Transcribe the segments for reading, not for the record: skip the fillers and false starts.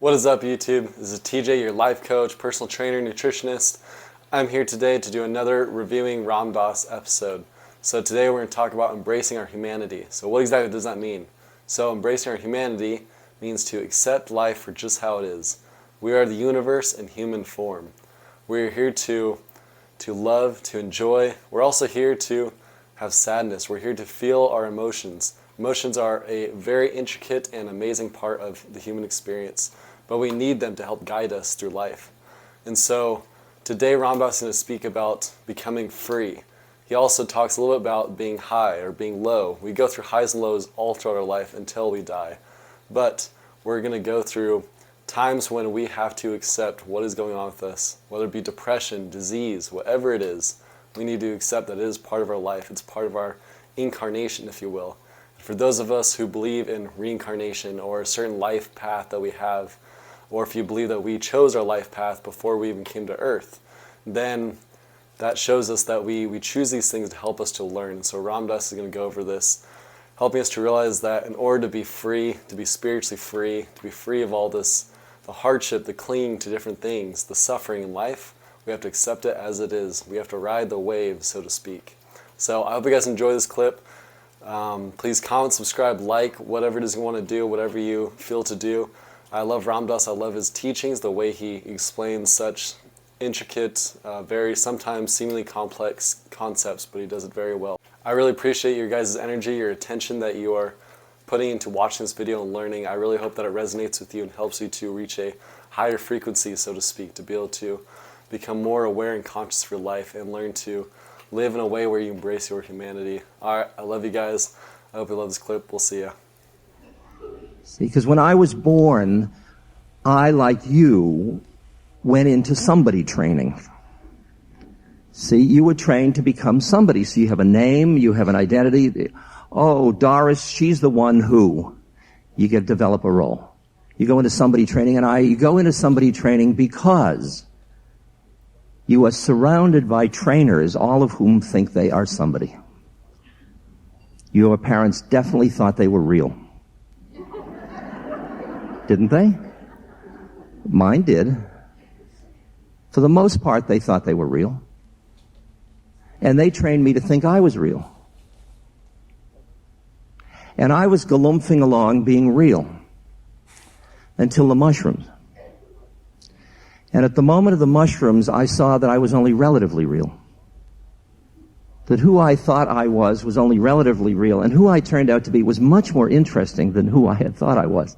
What is up, YouTube? This is TJ, your life coach, personal trainer, nutritionist. I'm here today to do another reviewing Ram Dass episode. So today we're going to talk about embracing our humanity. So what exactly does that mean? So embracing our humanity means to accept life for just how it is. We are the universe in human form. We're here to love, to enjoy. We're also here to have sadness. We're here to feel our emotions. Emotions are a very intricate and amazing part of the human experience, but we need them to help guide us through life. And so today Ram Dass is going to speak about becoming free. He also talks a little bit about being high or being low. We go through highs and lows all throughout our life until we die. But we're going to go through times when we have to accept what is going on with us, whether it be depression, disease, whatever it is. We need to accept that it is part of our life. It's part of our incarnation, if you will. For those of us who believe in reincarnation or a certain life path that we have, or if you believe that we chose our life path before we even came to Earth, then that shows us that we choose these things to help us to learn. So Ram Dass is going to go over this, helping us to realize that in order to be free, to be spiritually free, to be free of all this, the hardship, the clinging to different things, the suffering in life, we have to accept it as it is. We have to ride the wave, so to speak. So I hope you guys enjoy this clip. Please comment, subscribe, like, whatever it is you want to do, whatever you feel to do. I love Ram Dass. I love his teachings, the way he explains such intricate, very sometimes seemingly complex concepts, but he does it very well. I really appreciate your guys' energy, your attention that you are putting into watching this video and learning. I really hope that it resonates with you and helps you to reach a higher frequency, so to speak, to be able to become more aware and conscious of your life and learn to live in a way where you embrace your humanity. Alright, I love you guys. I hope you love this clip. We'll see ya. See, because when I was born, I, like you, went into somebody training. See, you were trained to become somebody. So you have a name, you have an identity. Oh, Doris, she's the one who. You get to develop a role. You go into somebody training, you go into somebody training because you are surrounded by trainers, all of whom think they are somebody. Your parents definitely thought they were real. Didn't they? Mine did. For the most part, they thought they were real. And they trained me to think I was real. And I was galumphing along being real until the mushrooms. And at the moment of the mushrooms, I saw that I was only relatively real. That who I thought I was only relatively real, and who I turned out to be was much more interesting than who I had thought I was.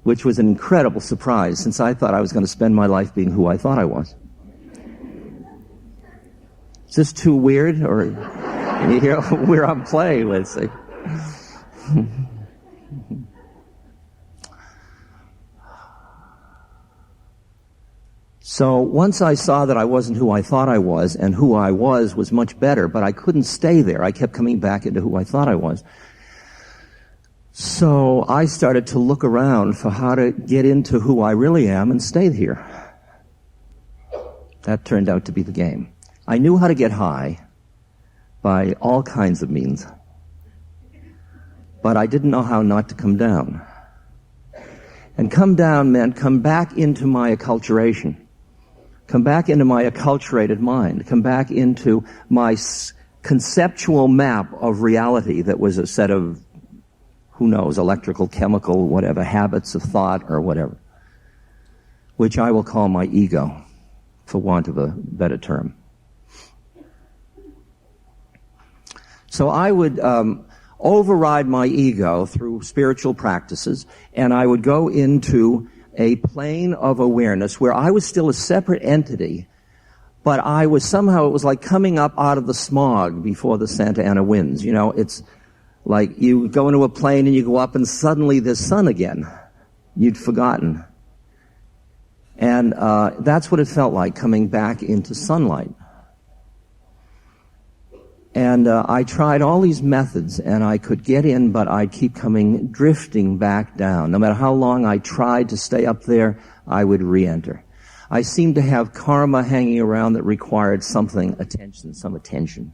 Which was an incredible surprise, since I thought I was going to spend my life being who I thought I was. Is this too weird, or you hear where I'm playing, let's see. So once I saw that I wasn't who I thought I was, and who I was much better, but I couldn't stay there. I kept coming back into who I thought I was. So I started to look around for how to get into who I really am and stay here. That turned out to be the game. I knew how to get high by all kinds of means, but I didn't know how not to come down. And come down meant come back into my acculturation. Come back into my acculturated mind. Come back into my conceptual map of reality that was a set of, who knows, electrical, chemical, whatever, habits of thought or whatever, which I will call my ego, for want of a better term. So I would override my ego through spiritual practices, and I would go into a plane of awareness where I was still a separate entity, but I was somehow, it was like coming up out of the smog before the Santa Ana winds. You know, it's like you go into a plane and you go up and suddenly there's sun again. You'd forgotten. And that's what it felt like, coming back into sunlight. And I tried all these methods, and I could get in, but I'd keep drifting back down. No matter how long I tried to stay up there, I would re-enter. I seemed to have karma hanging around that required some attention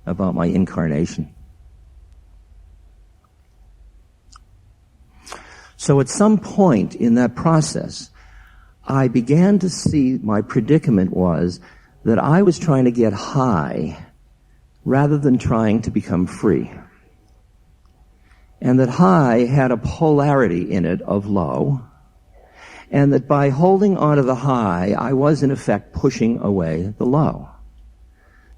about my incarnation. So at some point in that process, I began to see my predicament was that I was trying to get high rather than trying to become free. And that high had a polarity in it of low, and that by holding onto the high, I was in effect pushing away the low.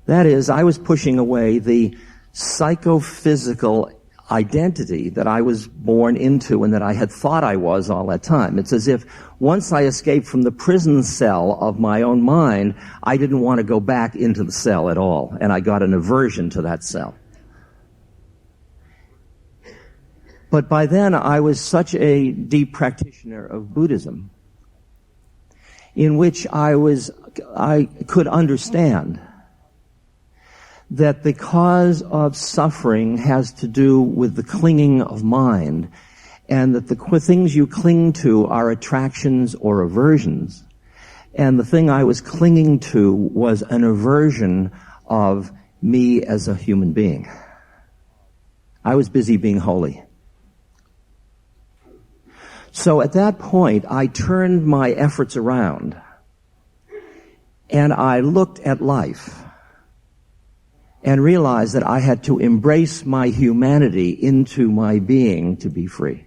That is, I was pushing away the psychophysical identity that I was born into and that I had thought I was all that time. It's as if once I escaped from the prison cell of my own mind, I didn't want to go back into the cell at all, and I got an aversion to that cell. But by then, I was such a deep practitioner of Buddhism, in which I could understand that the cause of suffering has to do with the clinging of mind, and that the things you cling to are attractions or aversions. And the thing I was clinging to was an aversion of me as a human being. I was busy being holy. So at that point, I turned my efforts around, and I looked at life and realized that I had to embrace my humanity into my being to be free.